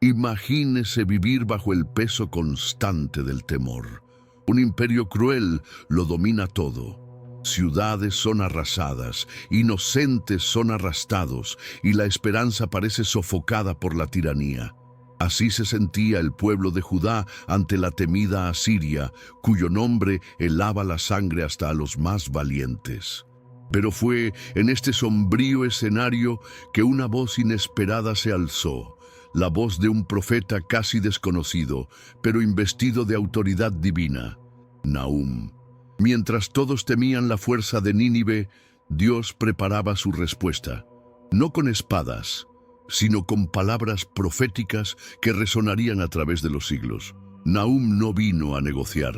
Imagínese vivir bajo el peso constante del temor. Un imperio cruel lo domina todo. Ciudades son arrasadas, inocentes son arrastrados, y la esperanza parece sofocada por la tiranía. Así se sentía el pueblo de Judá ante la temida Asiria, cuyo nombre helaba la sangre hasta a los más valientes. Pero fue en este sombrío escenario que una voz inesperada se alzó, la voz de un profeta casi desconocido, pero investido de autoridad divina, Nahum. Mientras todos temían la fuerza de Nínive, Dios preparaba su respuesta, no con espadas, sino con palabras proféticas que resonarían a través de los siglos. Nahum no vino a negociar,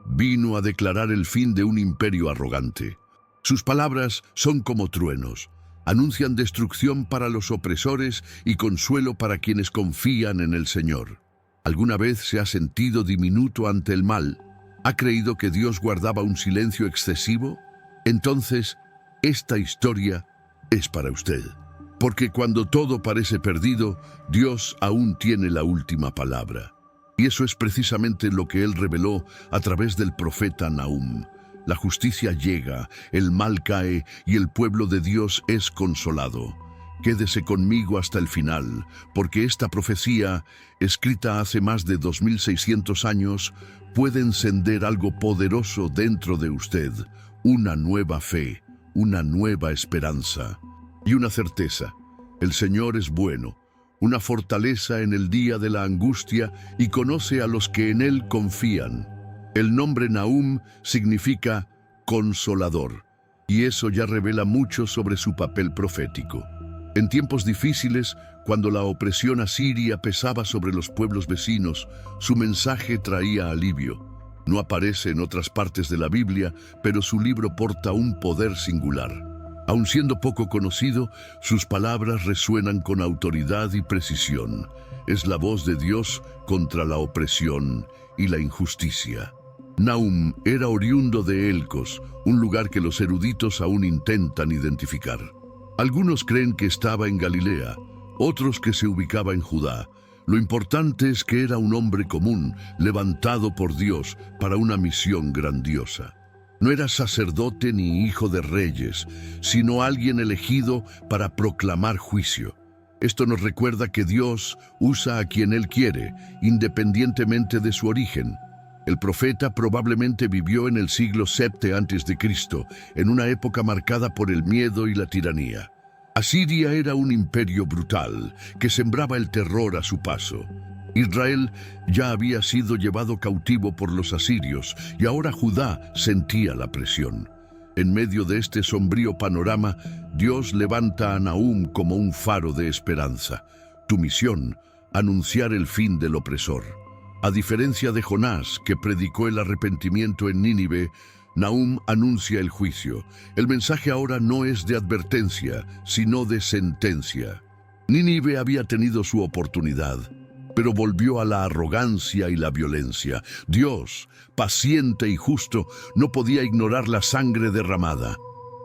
vino a declarar el fin de un imperio arrogante. Sus palabras son como truenos, anuncian destrucción para los opresores y consuelo para quienes confían en el Señor. ¿Alguna vez se ha sentido diminuto ante el mal? ¿Ha creído que Dios guardaba un silencio excesivo? Entonces, esta historia es para usted. Porque cuando todo parece perdido, Dios aún tiene la última palabra. Y eso es precisamente lo que Él reveló a través del profeta Nahum. La justicia llega, el mal cae y el pueblo de Dios es consolado. Quédese conmigo hasta el final, porque esta profecía, escrita hace más de 2600 años, puede encender algo poderoso dentro de usted, una nueva fe, una nueva esperanza y una certeza. El Señor es bueno, una fortaleza en el día de la angustia y conoce a los que en Él confían. El nombre Nahum significa consolador, y eso ya revela mucho sobre su papel profético. En tiempos difíciles, cuando la opresión asiria pesaba sobre los pueblos vecinos, su mensaje traía alivio. No aparece en otras partes de la Biblia, pero su libro porta un poder singular. Aun siendo poco conocido, sus palabras resuenan con autoridad y precisión. Es la voz de Dios contra la opresión y la injusticia. Nahum era oriundo de Elcos, un lugar que los eruditos aún intentan identificar. Algunos creen que estaba en Galilea, otros que se ubicaba en Judá. Lo importante es que era un hombre común, levantado por Dios para una misión grandiosa. No era sacerdote ni hijo de reyes, sino alguien elegido para proclamar juicio. Esto nos recuerda que Dios usa a quien Él quiere, independientemente de su origen. El profeta probablemente vivió en el siglo VII a.C., en una época marcada por el miedo y la tiranía. Asiria era un imperio brutal que sembraba el terror a su paso. Israel ya había sido llevado cautivo por los asirios y ahora Judá sentía la presión. En medio de este sombrío panorama, Dios levanta a Nahum como un faro de esperanza. Tu misión, anunciar el fin del opresor. A diferencia de Jonás, que predicó el arrepentimiento en Nínive, Nahum anuncia el juicio. El mensaje ahora no es de advertencia, sino de sentencia. Nínive había tenido su oportunidad, pero volvió a la arrogancia y la violencia. Dios, paciente y justo, no podía ignorar la sangre derramada.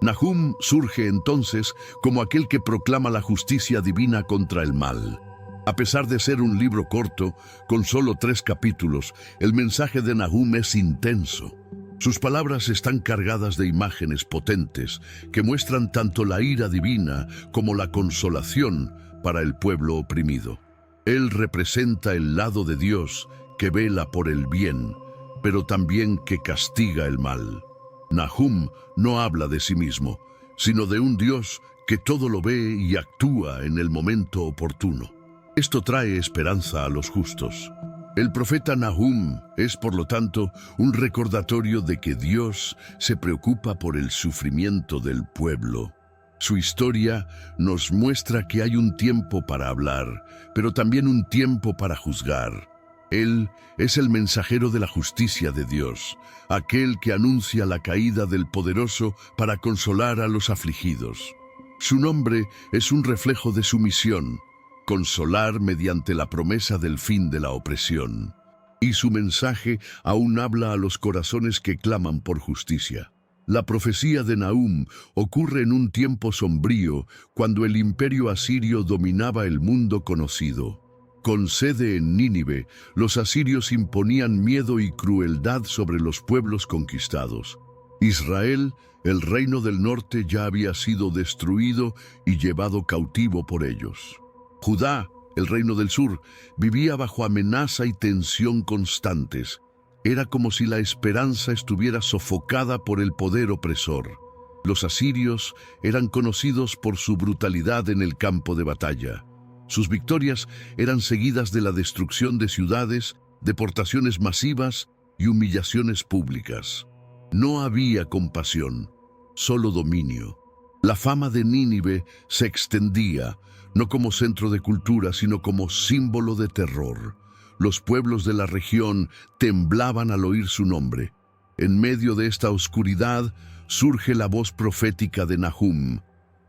Nahum surge entonces como aquel que proclama la justicia divina contra el mal. A pesar de ser un libro corto, con solo 3 capítulos, el mensaje de Nahum es intenso. Sus palabras están cargadas de imágenes potentes que muestran tanto la ira divina como la consolación para el pueblo oprimido. Él representa el lado de Dios que vela por el bien, pero también que castiga el mal. Nahum no habla de sí mismo, sino de un Dios que todo lo ve y actúa en el momento oportuno. Esto trae esperanza a los justos. El profeta Nahum es, por lo tanto, un recordatorio de que Dios se preocupa por el sufrimiento del pueblo. Su historia nos muestra que hay un tiempo para hablar, pero también un tiempo para juzgar. Él es el mensajero de la justicia de Dios, aquel que anuncia la caída del poderoso para consolar a los afligidos. Su nombre es un reflejo de su misión, consolar mediante la promesa del fin de la opresión. Y su mensaje aún habla a los corazones que claman por justicia. La profecía de Nahum ocurre en un tiempo sombrío, cuando el imperio asirio dominaba el mundo conocido. Con sede en Nínive, los asirios imponían miedo y crueldad sobre los pueblos conquistados. Israel, el reino del norte, ya había sido destruido y llevado cautivo por ellos. Judá, el reino del sur, vivía bajo amenaza y tensión constantes. Era como si la esperanza estuviera sofocada por el poder opresor. Los asirios eran conocidos por su brutalidad en el campo de batalla. Sus victorias eran seguidas de la destrucción de ciudades, deportaciones masivas y humillaciones públicas. No había compasión, solo dominio. La fama de Nínive se extendía, no como centro de cultura, sino como símbolo de terror. Los pueblos de la región temblaban al oír su nombre. En medio de esta oscuridad surge la voz profética de Nahum.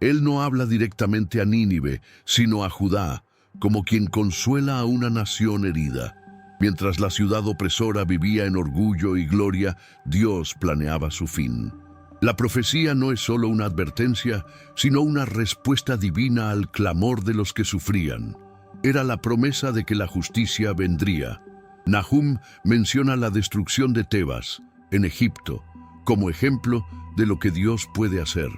Él no habla directamente a Nínive, sino a Judá, como quien consuela a una nación herida. Mientras la ciudad opresora vivía en orgullo y gloria, Dios planeaba su fin. La profecía no es solo una advertencia, sino una respuesta divina al clamor de los que sufrían. Era la promesa de que la justicia vendría. Nahum menciona la destrucción de Tebas, en Egipto, como ejemplo de lo que Dios puede hacer.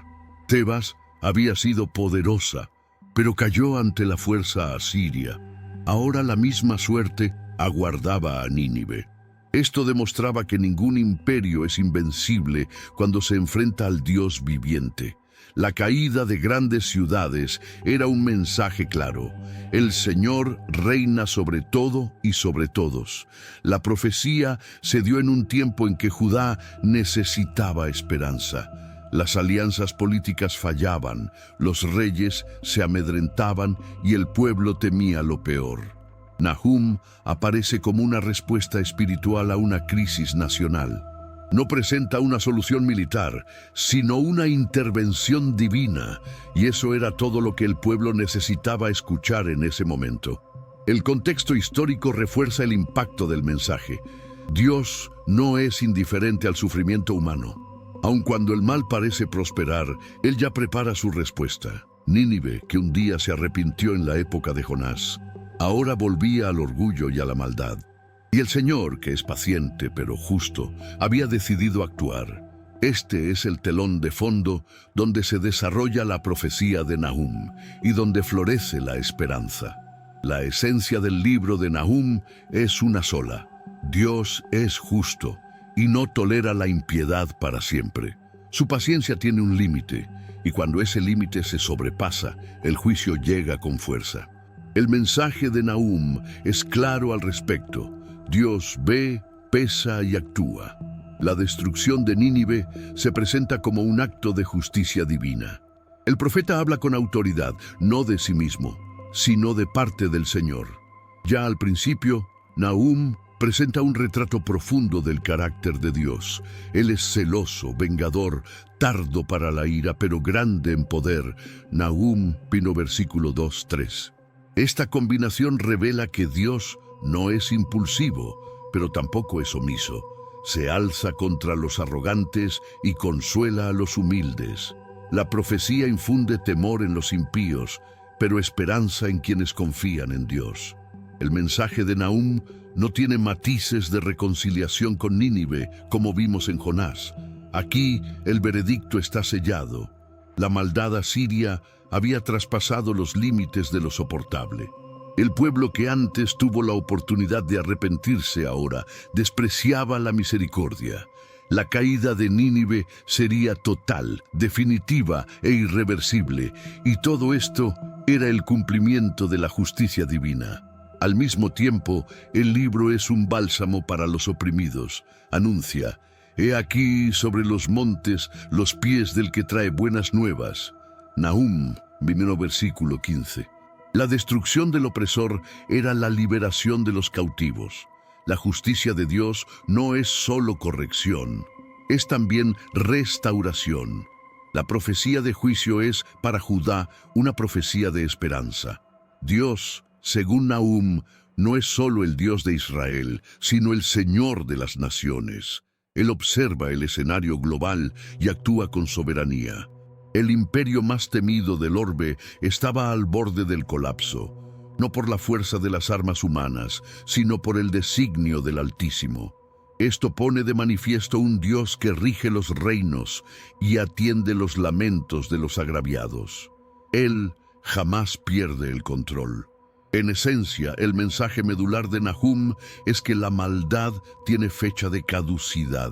Tebas había sido poderosa, pero cayó ante la fuerza asiria. Ahora la misma suerte aguardaba a Nínive. Esto demostraba que ningún imperio es invencible cuando se enfrenta al Dios viviente. La caída de grandes ciudades era un mensaje claro. El Señor reina sobre todo y sobre todos. La profecía se dio en un tiempo en que Judá necesitaba esperanza. Las alianzas políticas fallaban, los reyes se amedrentaban y el pueblo temía lo peor. Nahum aparece como una respuesta espiritual a una crisis nacional. No presenta una solución militar, sino una intervención divina, y eso era todo lo que el pueblo necesitaba escuchar en ese momento. El contexto histórico refuerza el impacto del mensaje. Dios no es indiferente al sufrimiento humano. Aun cuando el mal parece prosperar, Él ya prepara su respuesta. Nínive, que un día se arrepintió en la época de Jonás, ahora volvía al orgullo y a la maldad. Y el Señor, que es paciente pero justo, había decidido actuar. Este es el telón de fondo donde se desarrolla la profecía de Nahum y donde florece la esperanza. La esencia del libro de Nahum es una sola. Dios es justo y no tolera la impiedad para siempre. Su paciencia tiene un límite, y cuando ese límite se sobrepasa, el juicio llega con fuerza. El mensaje de Nahum es claro al respecto. Dios ve, pesa y actúa. La destrucción de Nínive se presenta como un acto de justicia divina. El profeta habla con autoridad, no de sí mismo, sino de parte del Señor. Ya al principio, Nahum presenta un retrato profundo del carácter de Dios. Él es celoso, vengador, tardo para la ira, pero grande en poder. Nahum 1, versículo 2-3. Esta combinación revela que Dios no es impulsivo, pero tampoco es omiso. Se alza contra los arrogantes y consuela a los humildes. La profecía infunde temor en los impíos, pero esperanza en quienes confían en Dios. El mensaje de Nahum no tiene matices de reconciliación con Nínive, como vimos en Jonás. Aquí el veredicto está sellado. La maldad asiria había traspasado los límites de lo soportable. El pueblo que antes tuvo la oportunidad de arrepentirse ahora despreciaba la misericordia. La caída de Nínive sería total, definitiva e irreversible, y todo esto era el cumplimiento de la justicia divina. Al mismo tiempo, el libro es un bálsamo para los oprimidos. Anuncia: «He aquí sobre los montes los pies del que trae buenas nuevas». Nahum 1, versículo 15. La destrucción del opresor era la liberación de los cautivos. La justicia de Dios no es solo corrección, es también restauración. La profecía de juicio es, para Judá, una profecía de esperanza. Dios, según Nahum, no es solo el Dios de Israel, sino el Señor de las naciones. Él observa el escenario global y actúa con soberanía. El imperio más temido del orbe estaba al borde del colapso. no por la fuerza de las armas humanas, sino por el designio del Altísimo. Esto pone de manifiesto un Dios que rige los reinos y atiende los lamentos de los agraviados. Él jamás pierde el control. En esencia, el mensaje medular de Nahum es que la maldad tiene fecha de caducidad.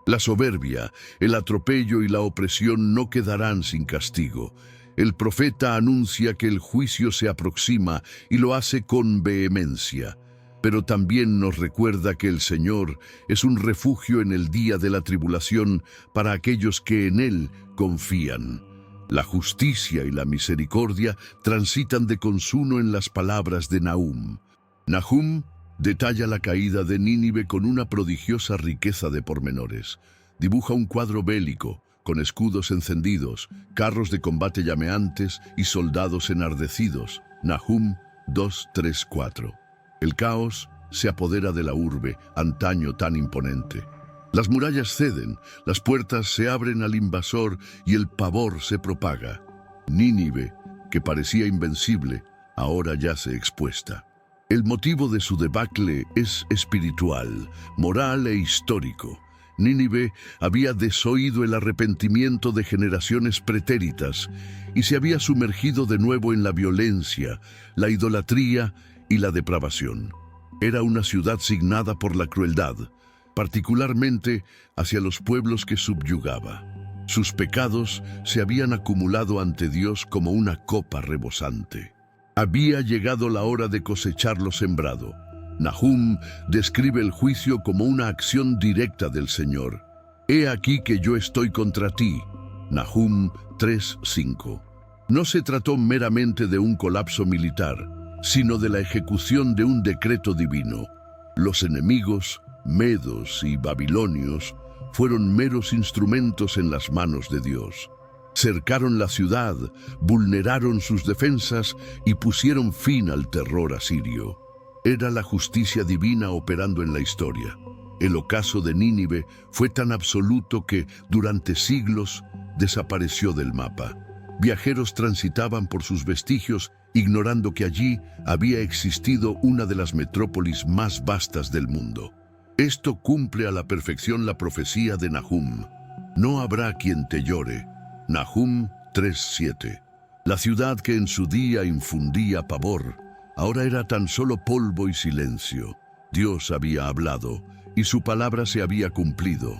La soberbia, el atropello y la opresión no quedarán sin castigo. El profeta anuncia que el juicio se aproxima y lo hace con vehemencia. Pero también nos recuerda que el Señor es un refugio en el día de la tribulación para aquellos que en Él confían. La justicia y la misericordia transitan de consuno en las palabras de Nahum. Nahum detalla la caída de Nínive con una prodigiosa riqueza de pormenores. Dibuja un cuadro bélico, con escudos encendidos, carros de combate llameantes y soldados enardecidos. Nahum 2:3-4. El caos se apodera de la urbe, antaño tan imponente. Las murallas ceden, las puertas se abren al invasor y el pavor se propaga. Nínive, que parecía invencible, ahora yace expuesta. El motivo de su debacle es espiritual, moral e histórico. Nínive había desoído el arrepentimiento de generaciones pretéritas y se había sumergido de nuevo en la violencia, la idolatría y la depravación. Era una ciudad signada por la crueldad, particularmente hacia los pueblos que subyugaba. Sus pecados se habían acumulado ante Dios como una copa rebosante. Había llegado la hora de cosechar lo sembrado. Nahum describe el juicio como una acción directa del Señor. He aquí que yo estoy contra ti. Nahum 3:5. No se trató meramente de un colapso militar, sino de la ejecución de un decreto divino. Los enemigos, medos y babilonios, fueron meros instrumentos en las manos de Dios. Cercaron la ciudad, vulneraron sus defensas y pusieron fin al terror asirio. Era la justicia divina operando en la historia. El ocaso de Nínive fue tan absoluto que, durante siglos, desapareció del mapa. Viajeros transitaban por sus vestigios, ignorando que allí había existido una de las metrópolis más vastas del mundo. Esto cumple a la perfección la profecía de Nahum. No habrá quien te llore. Nahum 3:7. La ciudad que en su día infundía pavor, ahora era tan solo polvo y silencio. Dios había hablado y su palabra se había cumplido.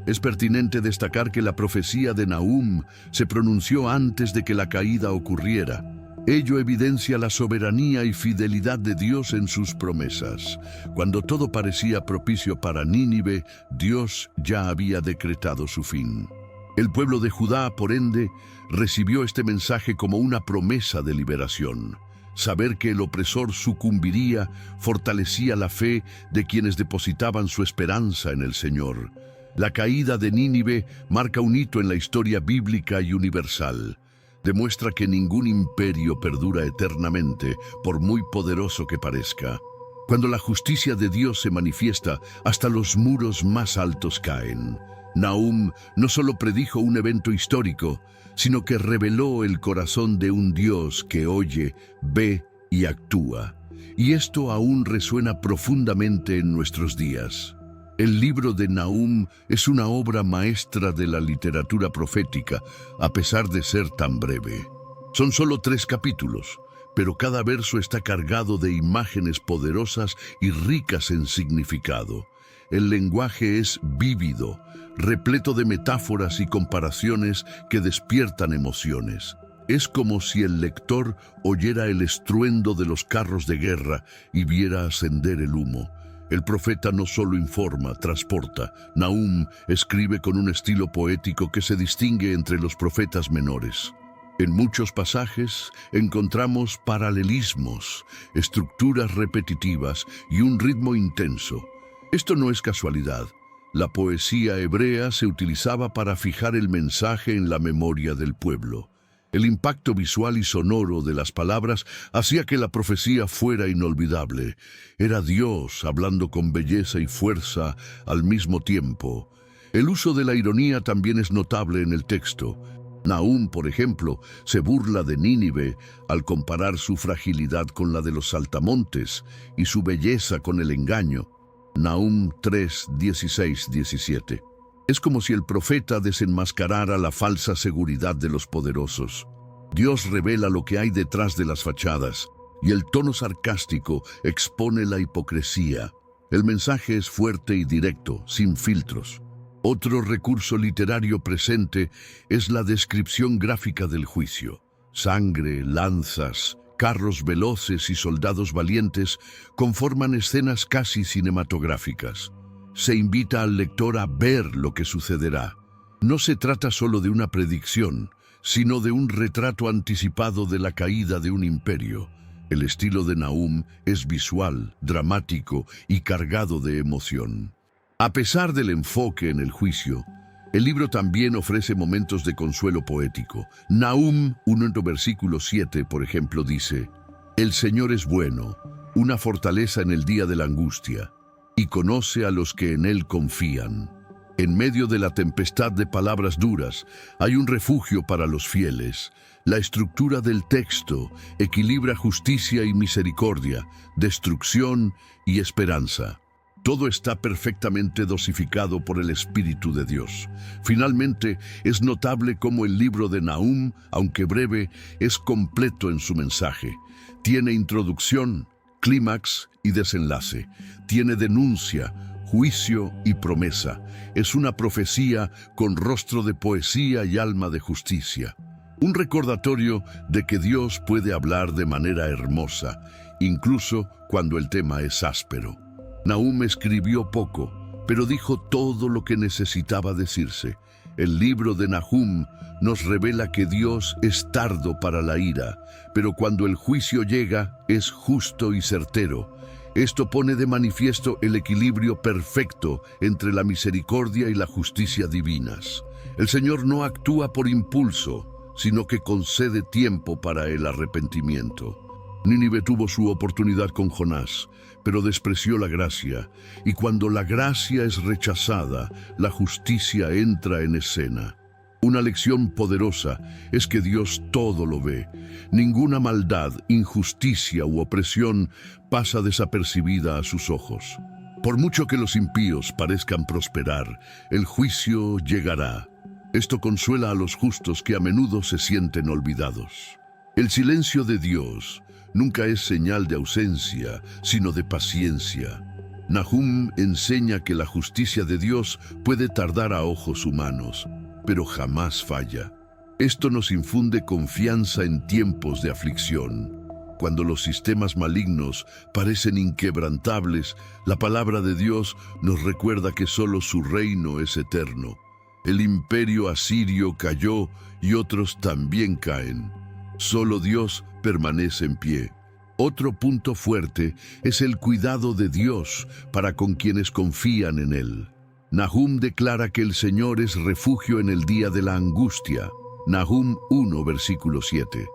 Es pertinente destacar que la profecía de Nahum se pronunció antes de que la caída ocurriera. Ello evidencia la soberanía y fidelidad de Dios en sus promesas. Cuando todo parecía propicio para Nínive, Dios ya había decretado su fin. El pueblo de Judá, por ende, recibió este mensaje como una promesa de liberación. Saber que el opresor sucumbiría fortalecía la fe de quienes depositaban su esperanza en el Señor. La caída de Nínive marca un hito en la historia bíblica y universal. Demuestra que ningún imperio perdura eternamente, por muy poderoso que parezca. Cuando la justicia de Dios se manifiesta, hasta los muros más altos caen. Nahum no solo predijo un evento histórico, sino que reveló el corazón de un Dios que oye, ve y actúa. Y esto aún resuena profundamente en nuestros días. El libro de Nahum es una obra maestra de la literatura profética, a pesar de ser tan breve. Son solo 3 capítulos, pero cada verso está cargado de imágenes poderosas y ricas en significado. El lenguaje es vívido, repleto de metáforas y comparaciones que despiertan emociones. Es como si el lector oyera el estruendo de los carros de guerra y viera ascender el humo. El profeta no solo informa, transporta. Nahum escribe con un estilo poético que se distingue entre los profetas menores. En muchos pasajes encontramos paralelismos, estructuras repetitivas y un ritmo intenso. Esto no es casualidad. La poesía hebrea se utilizaba para fijar el mensaje en la memoria del pueblo. El impacto visual y sonoro de las palabras hacía que la profecía fuera inolvidable. Era Dios hablando con belleza y fuerza al mismo tiempo. El uso de la ironía también es notable en el texto. Nahum, por ejemplo, se burla de Nínive al comparar su fragilidad con la de los saltamontes y su belleza con el engaño. Nahum 3, 16, 17. Es como si el profeta desenmascarara la falsa seguridad de los poderosos. Dios revela lo que hay detrás de las fachadas, y el tono sarcástico expone la hipocresía. El mensaje es fuerte y directo, sin filtros. Otro recurso literario presente es la descripción gráfica del juicio. Sangre, lanzas, carros veloces y soldados valientes conforman escenas casi cinematográficas. Se invita al lector a ver lo que sucederá. No se trata solo de una predicción, sino de un retrato anticipado de la caída de un imperio. El estilo de Nahum es visual, dramático y cargado de emoción. A pesar del enfoque en el juicio, el libro también ofrece momentos de consuelo poético. Nahum 1, versículo 7, por ejemplo, dice: «El Señor es bueno, una fortaleza en el día de la angustia, y conoce a los que en Él confían». En medio de la tempestad de palabras duras, hay un refugio para los fieles. La estructura del texto equilibra justicia y misericordia, destrucción y esperanza. Todo está perfectamente dosificado por el Espíritu de Dios. Finalmente, es notable cómo el libro de Nahum, aunque breve, es completo en su mensaje. Tiene introducción, clímax y desenlace. Tiene denuncia, juicio y promesa. Es una profecía con rostro de poesía y alma de justicia. Un recordatorio de que Dios puede hablar de manera hermosa, incluso cuando el tema es áspero. Nahum escribió poco, pero dijo todo lo que necesitaba decirse. El libro de Nahum nos revela que Dios es tardo para la ira, pero cuando el juicio llega, es justo y certero. Esto pone de manifiesto el equilibrio perfecto entre la misericordia y la justicia divinas. El Señor no actúa por impulso, sino que concede tiempo para el arrepentimiento. Nínive tuvo su oportunidad con Jonás, pero despreció la gracia, y cuando la gracia es rechazada, la justicia entra en escena. Una lección poderosa es que Dios todo lo ve. Ninguna maldad, injusticia u opresión pasa desapercibida a sus ojos. Por mucho que los impíos parezcan prosperar, el juicio llegará. Esto consuela a los justos que a menudo se sienten olvidados. El silencio de Dios nunca es señal de ausencia, sino de paciencia. Nahum enseña que la justicia de Dios puede tardar a ojos humanos, pero jamás falla. Esto nos infunde confianza en tiempos de aflicción. Cuando los sistemas malignos parecen inquebrantables, la palabra de Dios nos recuerda que solo su reino es eterno. El imperio asirio cayó y otros también caen. Solo Dios permanece en pie. Otro punto fuerte es el cuidado de Dios para con quienes confían en Él. Nahum declara que el Señor es refugio en el día de la angustia. Nahum 1, versículo 7.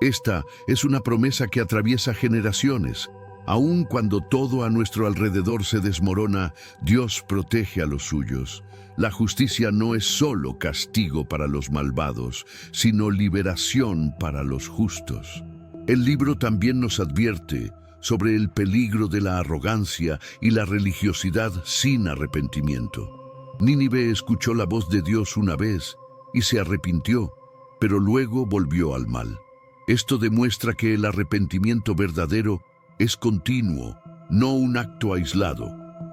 Esta es una promesa que atraviesa generaciones. Aun cuando todo a nuestro alrededor se desmorona, Dios protege a los suyos. La justicia no es solo castigo para los malvados, sino liberación para los justos. El libro también nos advierte sobre el peligro de la arrogancia y la religiosidad sin arrepentimiento. Nínive escuchó la voz de Dios una vez y se arrepintió, pero luego volvió al mal. Esto demuestra que el arrepentimiento verdadero es continuo, no un acto aislado.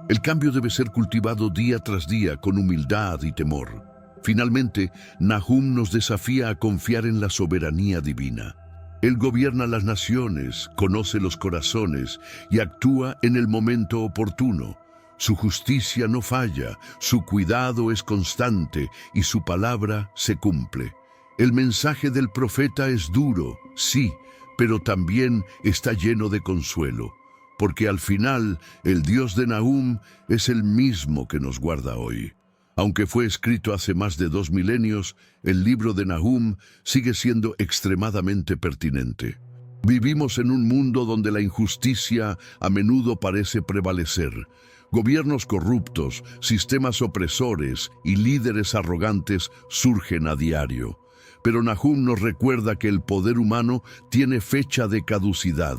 El cambio debe ser cultivado día tras día con humildad y temor. Finalmente, Nahum nos desafía a confiar en la soberanía divina. Él gobierna las naciones, conoce los corazones y actúa en el momento oportuno. Su justicia no falla, su cuidado es constante y su palabra se cumple. El mensaje del profeta es duro, sí, pero también está lleno de consuelo, porque al final el Dios de Nahum es el mismo que nos guarda hoy. Aunque fue escrito hace más de 2 milenios, el libro de Nahum sigue siendo extremadamente pertinente. Vivimos en un mundo donde la injusticia a menudo parece prevalecer. Gobiernos corruptos, sistemas opresores y líderes arrogantes surgen a diario. Pero Nahum nos recuerda que el poder humano tiene fecha de caducidad.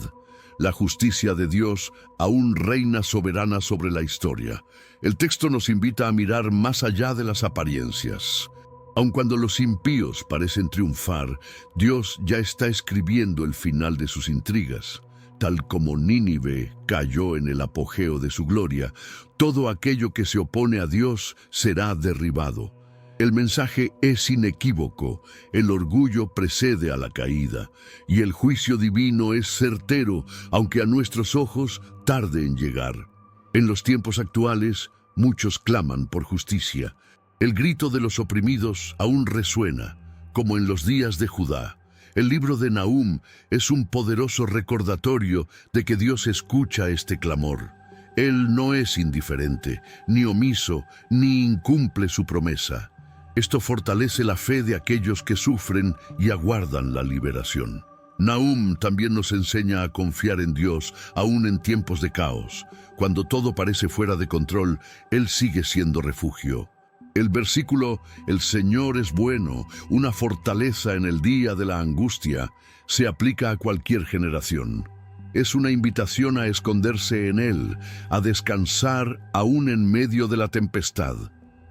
La justicia de Dios aún reina soberana sobre la historia. El texto nos invita a mirar más allá de las apariencias. Aun cuando los impíos parecen triunfar, Dios ya está escribiendo el final de sus intrigas. Tal como Nínive cayó en el apogeo de su gloria, todo aquello que se opone a Dios será derribado. El mensaje es inequívoco: el orgullo precede a la caída, y el juicio divino es certero, aunque a nuestros ojos tarde en llegar. En los tiempos actuales, muchos claman por justicia. El grito de los oprimidos aún resuena, como en los días de Judá. El libro de Nahum es un poderoso recordatorio de que Dios escucha este clamor. Él no es indiferente, ni omiso, ni incumple su promesa. Esto fortalece la fe de aquellos que sufren y aguardan la liberación. Nahum también nos enseña a confiar en Dios, aún en tiempos de caos. Cuando todo parece fuera de control, Él sigue siendo refugio. El versículo "El Señor es bueno, una fortaleza en el día de la angustia", se aplica a cualquier generación. Es una invitación a esconderse en Él, a descansar aún en medio de la tempestad.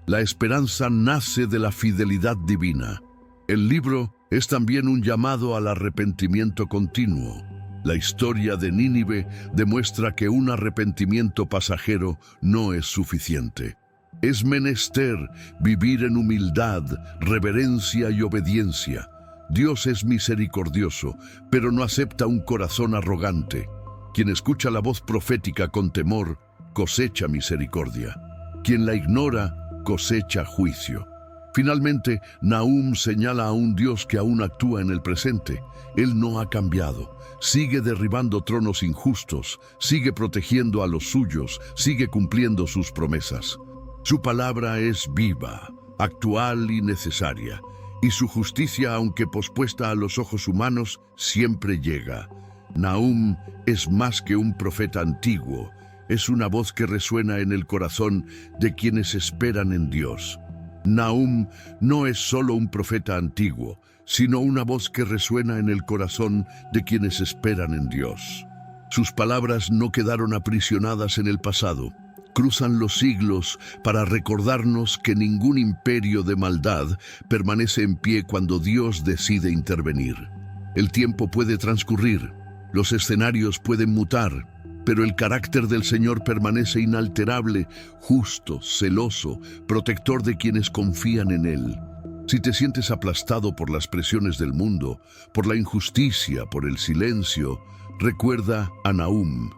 La esperanza nace de la fidelidad divina. El libro es también un llamado al arrepentimiento continuo. La historia de Nínive demuestra que un arrepentimiento pasajero no es suficiente. Es menester vivir en humildad, reverencia y obediencia. Dios es misericordioso, pero no acepta un corazón arrogante. Quien escucha la voz profética con temor, cosecha misericordia. Quien la ignora, cosecha juicio. Finalmente, Nahum señala a un Dios que aún actúa en el presente. Él no ha cambiado. Sigue derribando tronos injustos, sigue protegiendo a los suyos, sigue cumpliendo sus promesas. Su palabra es viva, actual y necesaria, y su justicia, aunque pospuesta a los ojos humanos, siempre llega. Nahum es más que un profeta antiguo, es una voz que resuena en el corazón de quienes esperan en Dios. Nahum no es solo un profeta antiguo, sino una voz que resuena en el corazón de quienes esperan en Dios. Sus palabras no quedaron aprisionadas en el pasado. Cruzan los siglos para recordarnos que ningún imperio de maldad permanece en pie cuando Dios decide intervenir. El tiempo puede transcurrir, los escenarios pueden mutar, pero el carácter del Señor permanece inalterable, justo, celoso, protector de quienes confían en Él. Si te sientes aplastado por las presiones del mundo, por la injusticia, por el silencio, recuerda a Nahum.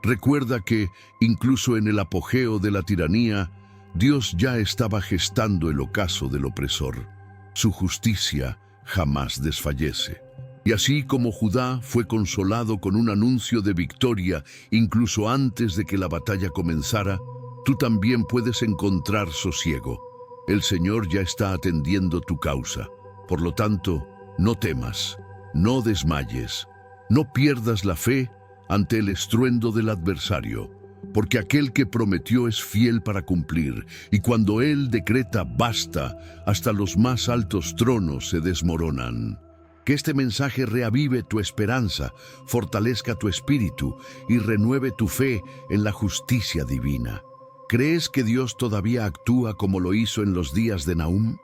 Recuerda que, incluso en el apogeo de la tiranía, Dios ya estaba gestando el ocaso del opresor. Su justicia jamás desfallece. Y así como Judá fue consolado con un anuncio de victoria incluso antes de que la batalla comenzara, tú también puedes encontrar sosiego. El Señor ya está atendiendo tu causa. Por lo tanto, no temas, no desmayes, no pierdas la fe ante el estruendo del adversario, porque aquel que prometió es fiel para cumplir, y cuando Él decreta basta, hasta los más altos tronos se desmoronan. Que este mensaje reavive tu esperanza, fortalezca tu espíritu y renueve tu fe en la justicia divina. ¿Crees que Dios todavía actúa como lo hizo en los días de Nahum?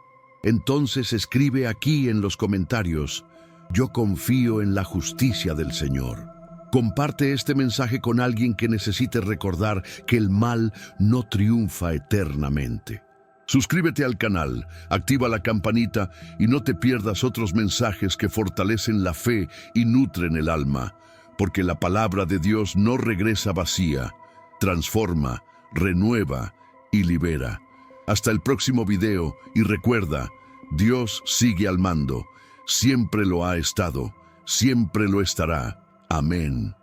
Entonces escribe aquí en los comentarios: "Yo confío en la justicia del Señor". Comparte este mensaje con alguien que necesite recordar que el mal no triunfa eternamente. Suscríbete al canal, activa la campanita y no te pierdas otros mensajes que fortalecen la fe y nutren el alma, porque la palabra de Dios no regresa vacía, transforma, renueva y libera. Hasta el próximo video y recuerda, Dios sigue al mando, siempre lo ha estado, siempre lo estará. Amén.